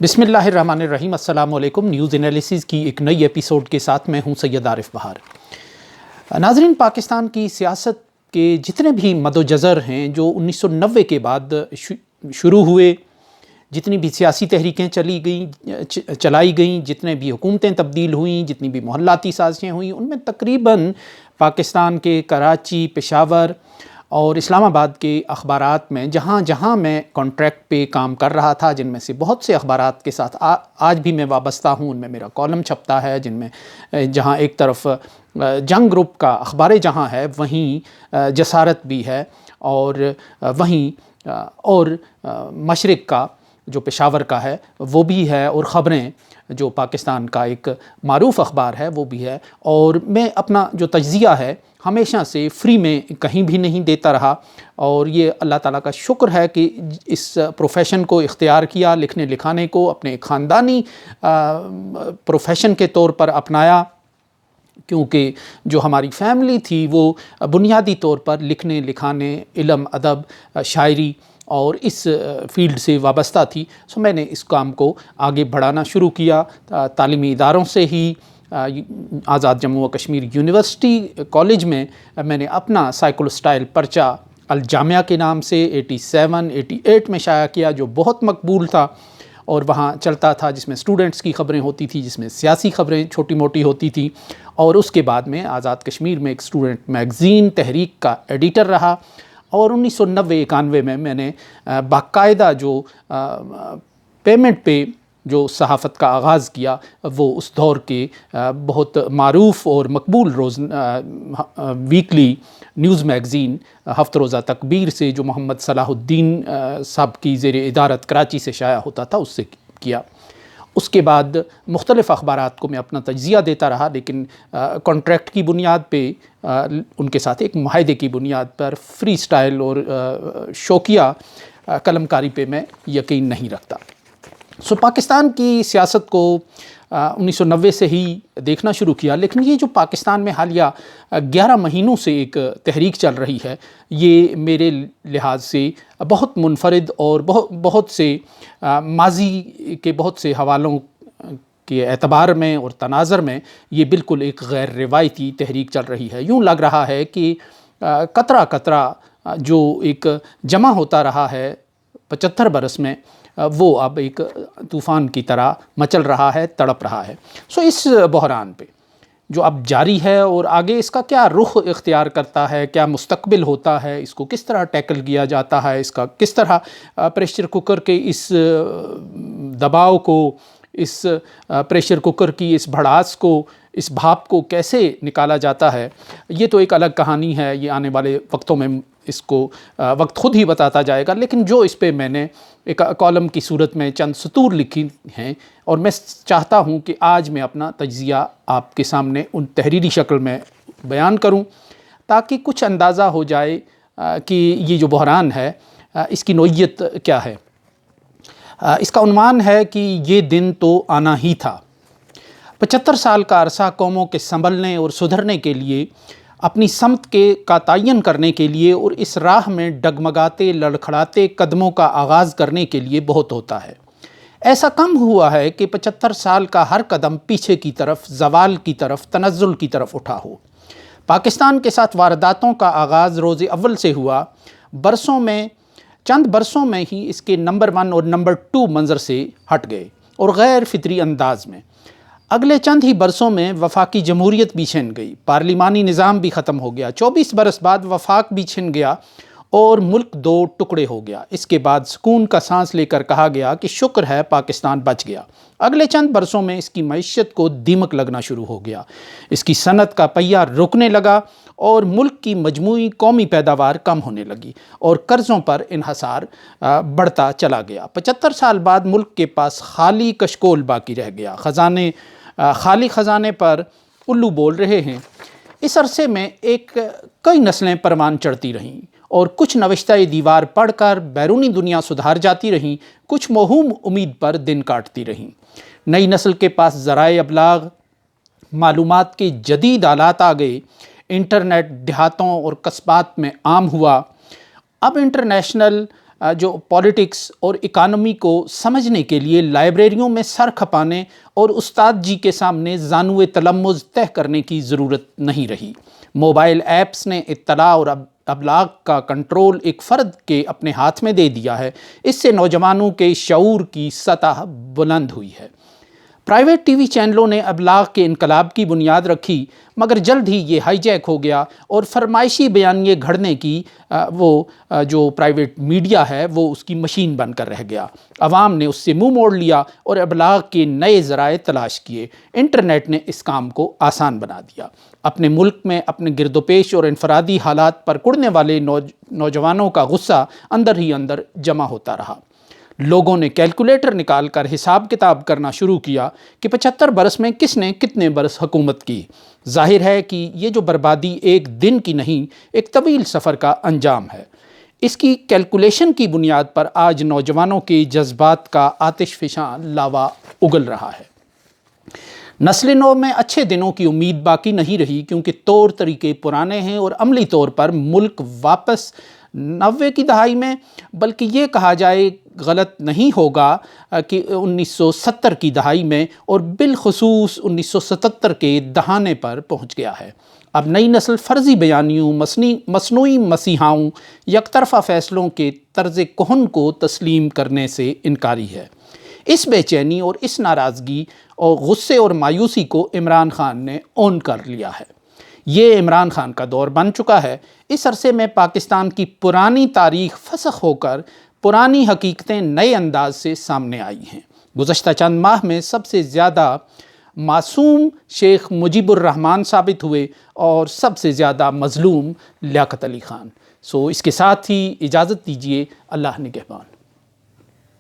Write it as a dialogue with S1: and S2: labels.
S1: بسم اللہ الرحمن الرحیم۔ السلام علیکم۔ نیوز انالیسز کی ایک نئی ایپیسوڈ کے ساتھ میں ہوں سید عارف بہار۔ ناظرین، پاکستان کی سیاست کے جتنے بھی مد و جزر ہیں جو 1990 کے بعد شروع ہوئے، جتنی بھی سیاسی تحریکیں چلائی گئیں، جتنے بھی حکومتیں تبدیل ہوئیں، جتنی بھی محلاتی سازشیں ہوئیں، ان میں تقریباً پاکستان کے کراچی، پشاور اور اسلام آباد کے اخبارات میں جہاں جہاں میں کانٹریکٹ پہ کام کر رہا تھا، جن میں سے بہت سے اخبارات کے ساتھ آج بھی میں وابستہ ہوں، ان میں میرا کالم چھپتا ہے، جن میں جہاں ایک طرف جنگ گروپ کا اخبار جہاں ہے، وہیں جسارت بھی ہے، اور وہیں اور مشرق کا جو پشاور کا ہے وہ بھی ہے، اور خبریں جو پاکستان کا ایک معروف اخبار ہے وہ بھی ہے۔ اور میں اپنا جو تجزیہ ہے ہمیشہ سے فری میں کہیں بھی نہیں دیتا رہا، اور یہ اللہ تعالیٰ کا شکر ہے کہ اس پروفیشن کو اختیار کیا، لکھنے لکھانے کو اپنے خاندانی پروفیشن کے طور پر اپنایا، کیونکہ جو ہماری فیملی تھی وہ بنیادی طور پر لکھنے لکھانے، علم، ادب، شاعری اور اس فیلڈ سے وابستہ تھی۔ سو میں نے اس کام کو آگے بڑھانا شروع کیا، تعلیمی اداروں سے ہی آزاد جموں و کشمیر یونیورسٹی کالج میں میں نے اپنا سائیکل سٹائل پرچہ الجامعہ کے نام سے 87-88 میں شائع کیا، جو بہت مقبول تھا اور وہاں چلتا تھا، جس میں اسٹوڈنٹس کی خبریں ہوتی تھی، جس میں سیاسی خبریں چھوٹی موٹی ہوتی تھیں۔ اور اس کے بعد میں آزاد کشمیر میں ایک اسٹوڈنٹ میگزین تحریک کا ایڈیٹر رہا، اور 1990-91 میں نے باقاعدہ جو پیمنٹ پہ جو صحافت کا آغاز کیا، وہ اس دور کے بہت معروف اور مقبول ویکلی نیوز میگزین ہفت روزہ تکبیر سے، جو محمد صلاح الدین صاحب کی زیر ادارت کراچی سے شائع ہوتا تھا، اس سے کیا۔ اس کے بعد مختلف اخبارات کو میں اپنا تجزیہ دیتا رہا، لیکن کانٹریکٹ کی بنیاد پہ، ان کے ساتھ ایک معاہدے کی بنیاد پر، فری سٹائل اور شوقیہ قلم کاری پہ میں یقین نہیں رکھتا۔ سو پاکستان کی سیاست کو 1990 سے ہی دیکھنا شروع کیا، لیکن یہ جو پاکستان میں حالیہ 11 مہینوں سے ایک تحریک چل رہی ہے، یہ میرے لحاظ سے بہت منفرد اور بہت سے ماضی کے بہت سے حوالوں کے اعتبار میں اور تناظر میں یہ بالکل ایک غیر روایتی تحریک چل رہی ہے۔ یوں لگ رہا ہے کہ قطرہ قطرہ جو ایک جمع ہوتا رہا ہے 75 برس میں، وہ اب ایک طوفان کی طرح مچل رہا ہے، تڑپ رہا ہے۔ سو اس بحران پہ جو اب جاری ہے، اور آگے اس کا کیا رخ اختیار کرتا ہے، کیا مستقبل ہوتا ہے، اس کو کس طرح ٹیکل کیا جاتا ہے، اس کا کس طرح پریشر کوکر کے اس دباؤ کو، اس پریشر کوکر کی اس بھڑاس کو، اس بھاپ کو کیسے نکالا جاتا ہے، یہ تو ایک الگ کہانی ہے۔ یہ آنے والے وقتوں میں اس کو وقت خود ہی بتاتا جائے گا، لیکن جو اس پہ میں نے ایک کالم کی صورت میں چند سطور لکھی ہیں، اور میں چاہتا ہوں کہ آج میں اپنا تجزیہ آپ کے سامنے ان تحریری شکل میں بیان کروں، تاکہ کچھ اندازہ ہو جائے کہ یہ جو بحران ہے اس کی نوعیت کیا ہے۔ اس کا عنوان ہے کہ یہ دن تو آنا ہی تھا۔ 75 سال کا عرصہ قوموں کے سنبھلنے اور سدھرنے کے لیے، اپنی سمت کا تعین کرنے کے لیے، اور اس راہ میں ڈگمگاتے لڑکھڑاتے قدموں کا آغاز کرنے کے لیے بہت ہوتا ہے۔ ایسا کم ہوا ہے کہ 75 سال کا ہر قدم پیچھے کی طرف، زوال کی طرف، تنزل کی طرف اٹھا ہو۔ پاکستان کے ساتھ وارداتوں کا آغاز روز اول سے ہوا، چند برسوں میں ہی اس کے نمبر 1 اور نمبر 2 منظر سے ہٹ گئے، اور غیر فطری انداز میں۔ اگلے چند ہی برسوں میں وفاقی جمہوریت بھی چھن گئی، پارلیمانی نظام بھی ختم ہو گیا، 24 برس بعد وفاق بھی چھن گیا، اور ملک 2 ٹکڑے ہو گیا۔ اس کے بعد سکون کا سانس لے کر کہا گیا کہ شکر ہے پاکستان بچ گیا۔ اگلے چند برسوں میں اس کی معیشت کو دیمک لگنا شروع ہو گیا، اس کی صنعت کا پہیہ رکنے لگا، اور ملک کی مجموعی قومی پیداوار کم ہونے لگی، اور قرضوں پر انحصار بڑھتا چلا گیا۔ 75 سال بعد ملک کے پاس خالی کشکول باقی رہ گیا، خالی خزانے پر الو بول رہے ہیں۔ اس عرصے میں کئی نسلیں پروان چڑھتی رہیں، اور کچھ نوشتہ دیوار پڑھ کر بیرونی دنیا سدھار جاتی رہیں، کچھ موہوم امید پر دن کاٹتی رہیں۔ نئی نسل کے پاس ذرائع ابلاغ، معلومات کے جدید آلات آ گئے، انٹرنیٹ دیہاتوں اور قصبات میں عام ہوا۔ اب انٹرنیشنل جو پولیٹکس اور اکانومی کو سمجھنے کے لیے لائبریریوں میں سر کھپانے اور استاد جی کے سامنے زانوِ تلمذ طے کرنے کی ضرورت نہیں رہی۔ موبائل ایپس نے اطلاع اور ابلاغ کا کنٹرول ایک فرد کے اپنے ہاتھ میں دے دیا ہے۔ اس سے نوجوانوں کے شعور کی سطح بلند ہوئی ہے۔ پرائیویٹ ٹی وی چینلوں نے ابلاغ کے انقلاب کی بنیاد رکھی، مگر جلد ہی یہ ہائی جیک ہو گیا اور فرمائشی بیانیے گھڑنے کی جو پرائیویٹ میڈیا ہے وہ اس کی مشین بن کر رہ گیا۔ عوام نے اس سے منہ موڑ لیا اور ابلاغ کے نئے ذرائع تلاش کیے۔ انٹرنیٹ نے اس کام کو آسان بنا دیا۔ اپنے ملک میں اپنے گرد و پیش اور انفرادی حالات پر کڑنے والے نوجوانوں کا غصہ اندر ہی اندر جمع ہوتا رہا۔ لوگوں نے کیلکولیٹر نکال کر حساب کتاب کرنا شروع کیا کہ 75 برس میں کس نے کتنے برس حکومت کی۔ ظاہر ہے کہ یہ جو بربادی ایک دن کی نہیں، ایک طویل سفر کا انجام ہے۔ اس کی کیلکولیشن کی بنیاد پر آج نوجوانوں کے جذبات کا آتش فشاں لاوا اگل رہا ہے۔ نسل نو میں اچھے دنوں کی امید باقی نہیں رہی، کیونکہ طور طریقے پرانے ہیں اور عملی طور پر ملک واپس 90 کی دہائی میں، بلکہ یہ کہا جائے غلط نہیں ہوگا کہ 1970 کی دہائی میں اور بالخصوص 1977 کے دہانے پر پہنچ گیا ہے۔ اب نئی نسل فرضی بیانیوں، مصنوعی مسیحاؤں، یک طرفہ فیصلوں کے طرز کہن کو تسلیم کرنے سے انکاری ہے۔ اس بے چینی اور اس ناراضگی اور غصے اور مایوسی کو عمران خان نے اون کر لیا ہے۔ یہ عمران خان کا دور بن چکا ہے۔ اس عرصے میں پاکستان کی پرانی تاریخ فسخ ہو کر پرانی حقیقتیں نئے انداز سے سامنے آئی ہیں۔ گزشتہ چند ماہ میں سب سے زیادہ معصوم شیخ مجیب الرحمن ثابت ہوئے اور سب سے زیادہ مظلوم لیاقت علی خان۔ اس کے ساتھ ہی اجازت دیجیے۔ اللہ نگہبان۔